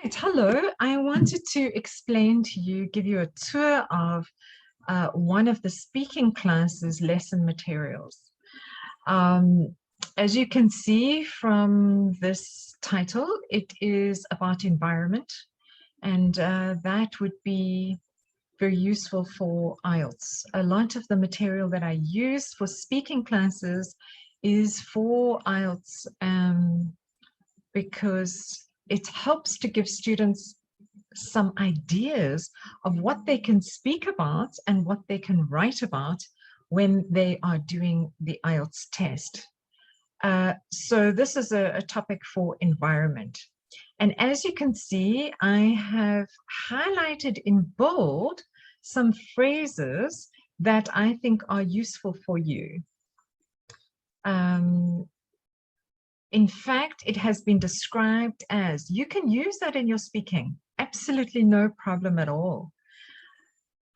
Right, hello. I wanted to explain to you, give you a tour of one of the speaking classes lesson materials. Um, as you can see from this title, it is about environment, and that would be very useful for IELTS. A lot of the material that I use for speaking classes is for IELTS because it helps to give students some ideas of what they can speak about and what they can write about when they are doing the IELTS test. So this is a topic for environment. And as you can see, I have highlighted in bold some phrases that I think are useful for you. In fact, it has been described as, you can use that in your speaking, absolutely no problem at all.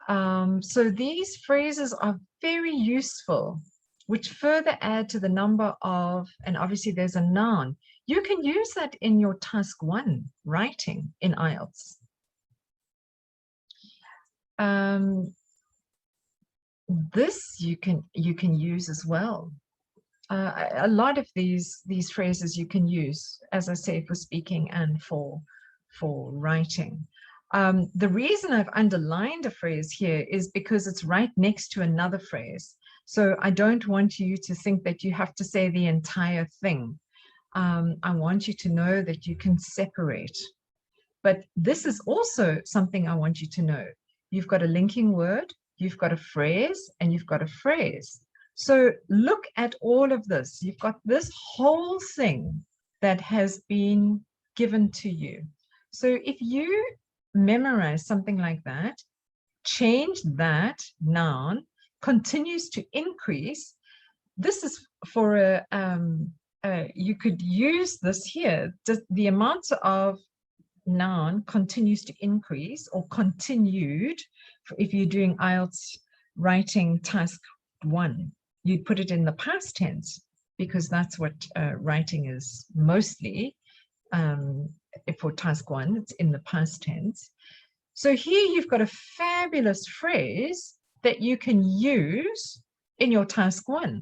So these phrases are very useful, which further add to the number of, and obviously there's a noun. You can use that in your task 1, writing in IELTS. This you can use as well. A lot of these phrases you can use, as I say, for speaking and for writing. The reason I've underlined a phrase here is because it's right next to another phrase. So I don't want you to think that you have to say the entire thing. I want you to know that you can separate. But this is also something I want you to know. You've got a linking word, you've got a phrase, and you've got a phrase. So look at all of this. You've got this whole thing that has been given to you. So if you memorize something like that, change that noun, continues to increase. This is for you could use this here. The amount of noun continues to increase or continued. If you're doing IELTS writing task 1, you'd put it in the past tense because that's what writing is mostly. For task 1, it's in the past tense. So here you've got a fabulous phrase that you can use in your task 1.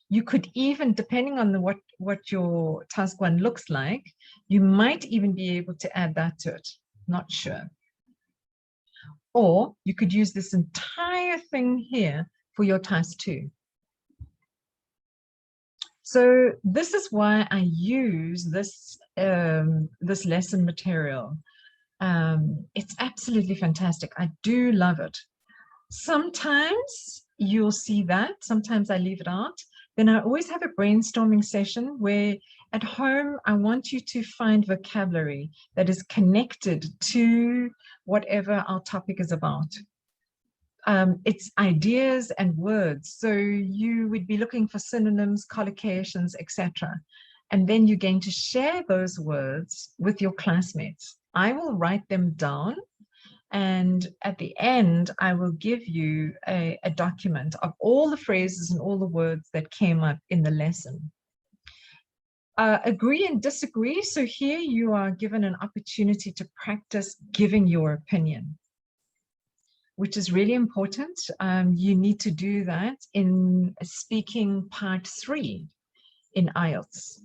You could even, depending on what your task 1 looks like, you might even be able to add that to it. Not sure. Or you could use this entire thing here for your task 2. So this is why I use this this lesson material. It's absolutely fantastic. I do love it. Sometimes you'll see that, sometimes I leave it out. Then I always have a brainstorming session where at home I want you to find vocabulary that is connected to whatever our topic is about. It's ideas and words. So you would be looking for synonyms, collocations, etc. And then you're going to share those words with your classmates. I will write them down, and at the end, I will give you a document of all the phrases and all the words that came up in the lesson. Agree and disagree. So here you are given an opportunity to practice giving your opinion, which is really important. You need to do that in speaking part 3 in IELTS.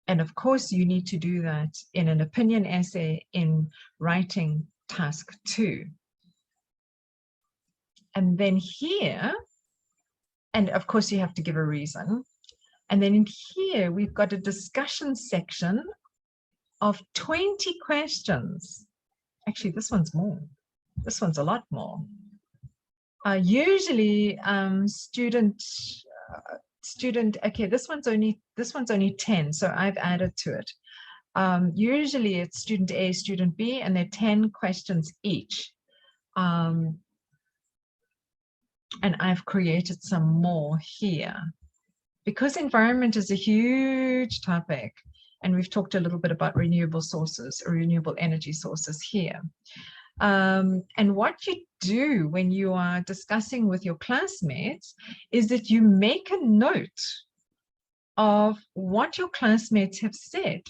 And of course, you need to do that in an opinion essay in writing task 2. And then here, and of course, you have to give a reason. And then in here, we've got a discussion section of 20 questions. Actually, this one's more. This one's a lot more. Usually, okay, this one's only 10, so I've added to it. Usually it's student A, student B, and they're 10 questions each. And I've created some more here. Because environment is a huge topic, and we've talked a little bit about renewable sources or renewable energy sources here. And what you do when you are discussing with your classmates is that you make a note of what your classmates have said.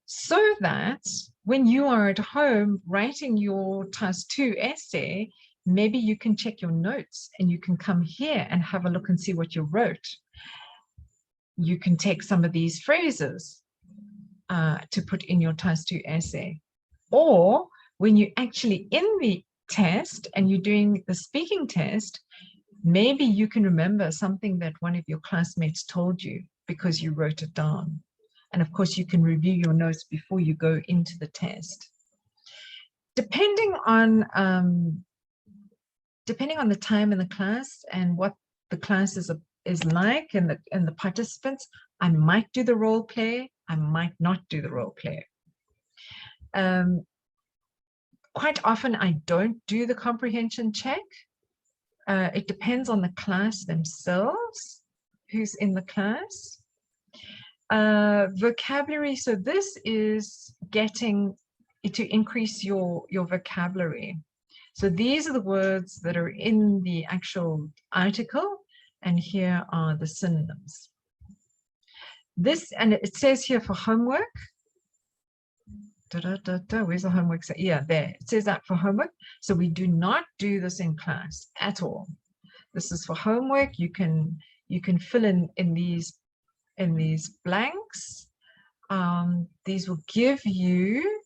so that when you are at home writing your task 2 essay, maybe you can check your notes and you can come here and have a look and see what you wrote. You can take some of these phrases to put in your task 2 essay. Or when you're actually in the test and you're doing the speaking test, maybe you can remember something that one of your classmates told you because you wrote it down. And of course, you can review your notes before you go into the test. Depending on the time in the class and what the class is like and the participants, I might do the role play, I might not do the role play. Quite often I don't do the comprehension check. It depends on the class themselves, who's in the class. Vocabulary, so this is getting to increase your vocabulary. So these are the words that are in the actual article, and here are the synonyms. This, and it says here for homework. Where's the homework? Yeah, there. It says that for homework. So we do not do this in class at all. This is for homework. You can fill in these blanks. These will give you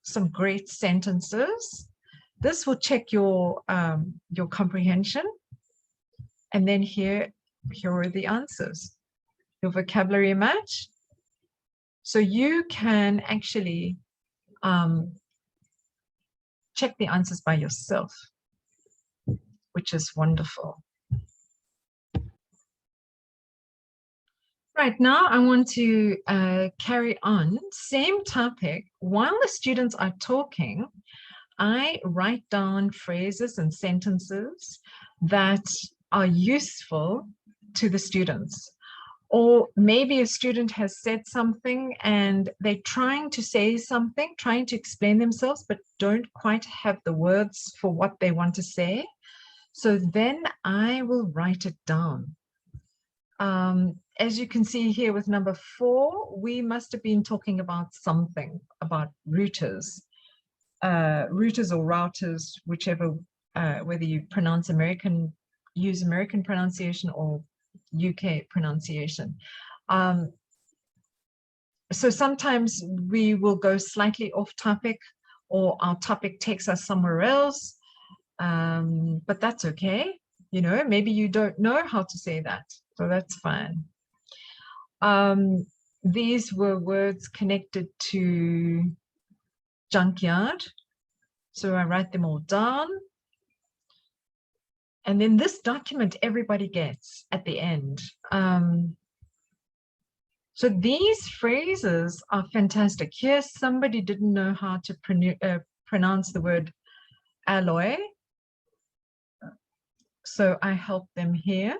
some great sentences. This will check your comprehension. And then here are the answers. Your vocabulary match. So you can actually check the answers by yourself, which is wonderful. Right, now I want to carry on, same topic. While the students are talking, I write down phrases and sentences that are useful to the students. Or maybe a student has said something and they're trying to say something, trying to explain themselves, but don't quite have the words for what they want to say. So then I will write it down. As you can see here with number 4, we must have been talking about something, about routers. Routers or routers, whichever, whether you use American pronunciation or UK pronunciation. So sometimes we will go slightly off topic or our topic takes us somewhere else, but that's okay. You know, maybe you don't know how to say that, so that's fine. These were words connected to junkyard, so I write them all down. And then this document everybody gets at the end. So these phrases are fantastic. Here, somebody didn't know how to pronounce the word alloy. So I helped them here.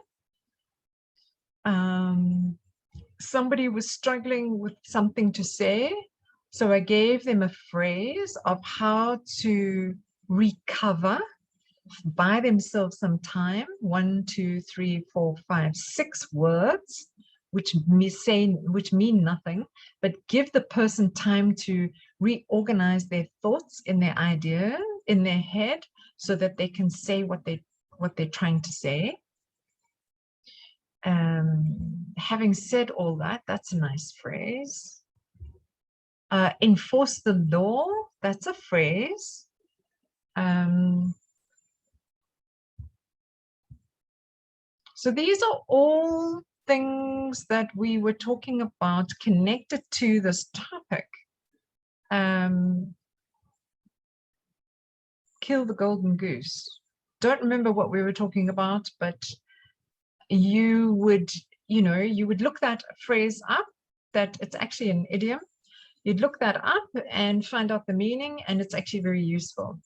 Somebody was struggling with something to say. So I gave them a phrase of how to recover, buy themselves some time, 1, 2, 3, 4, 5, 6 words, which mean nothing, but give the person time to reorganize their thoughts in their idea, in their head, so that they can say what they're trying to say. Having said all that, that's a nice phrase. Enforce the law, that's a phrase. So these are all things that we were talking about connected to this topic. Kill the golden goose. Don't remember what we were talking about, but you would look that phrase up, that it's actually an idiom. You'd look that up and find out the meaning, and it's actually very useful.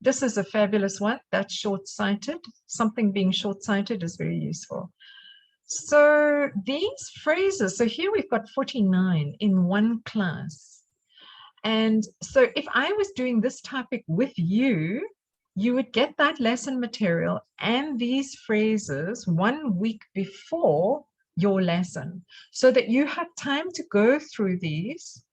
This is a fabulous one. That's short-sighted. Something being short-sighted is very useful. So these phrases, so here we've got 49 in one class. And so if I was doing this topic with you, you would get that lesson material and these phrases 1 week before your lesson, so that you have time to go through these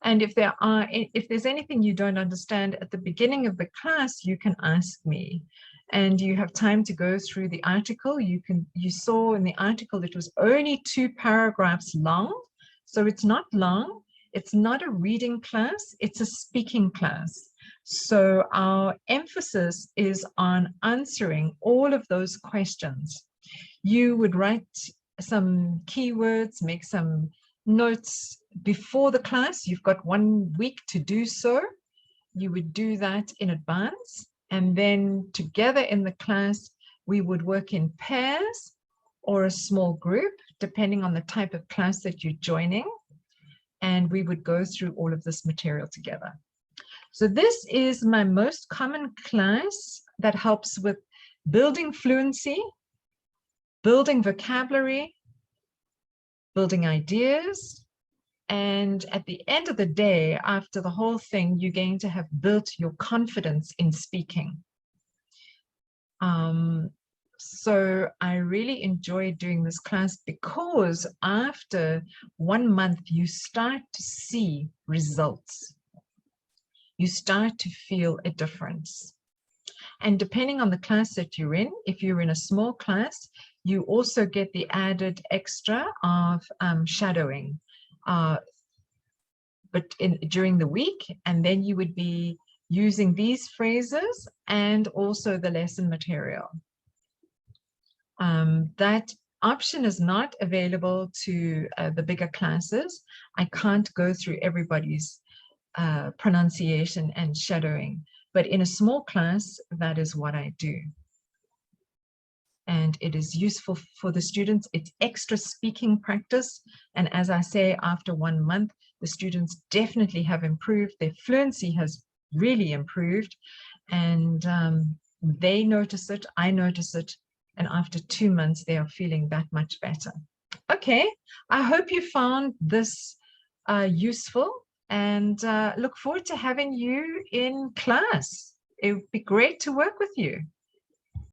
And if there's anything you don't understand at the beginning of the class, you can ask me. And you have time to go through the article. You saw in the article it was only 2 paragraphs long. So it's not long. It's not a reading class, it's a speaking class. So our emphasis is on answering all of those questions. You would write some keywords, make some notes before the class. You've got 1 week to do so. You would do that in advance. And then together in the class, we would work in pairs or a small group, depending on the type of class that you're joining. And we would go through all of this material together. So this is my most common class that helps with building fluency, building vocabulary, building ideas. And at the end of the day, after the whole thing, you're going to have built your confidence in speaking. So I really enjoyed doing this class because after 1 month, you start to see results. You start to feel a difference. And depending on the class that you're in, if you're in a small class, you also get the added extra of shadowing, but during the week, and then you would be using these phrases and also the lesson material. That option is not available to the bigger classes. I can't go through everybody's pronunciation and shadowing, but in a small class, that is what I do. And it is useful for the students. It's extra speaking practice. And as I say, after 1 month, the students definitely have improved. Their fluency has really improved. And they notice it, I notice it. And after 2 months, they are feeling that much better. Okay, I hope you found this useful, and look forward to having you in class. It would be great to work with you.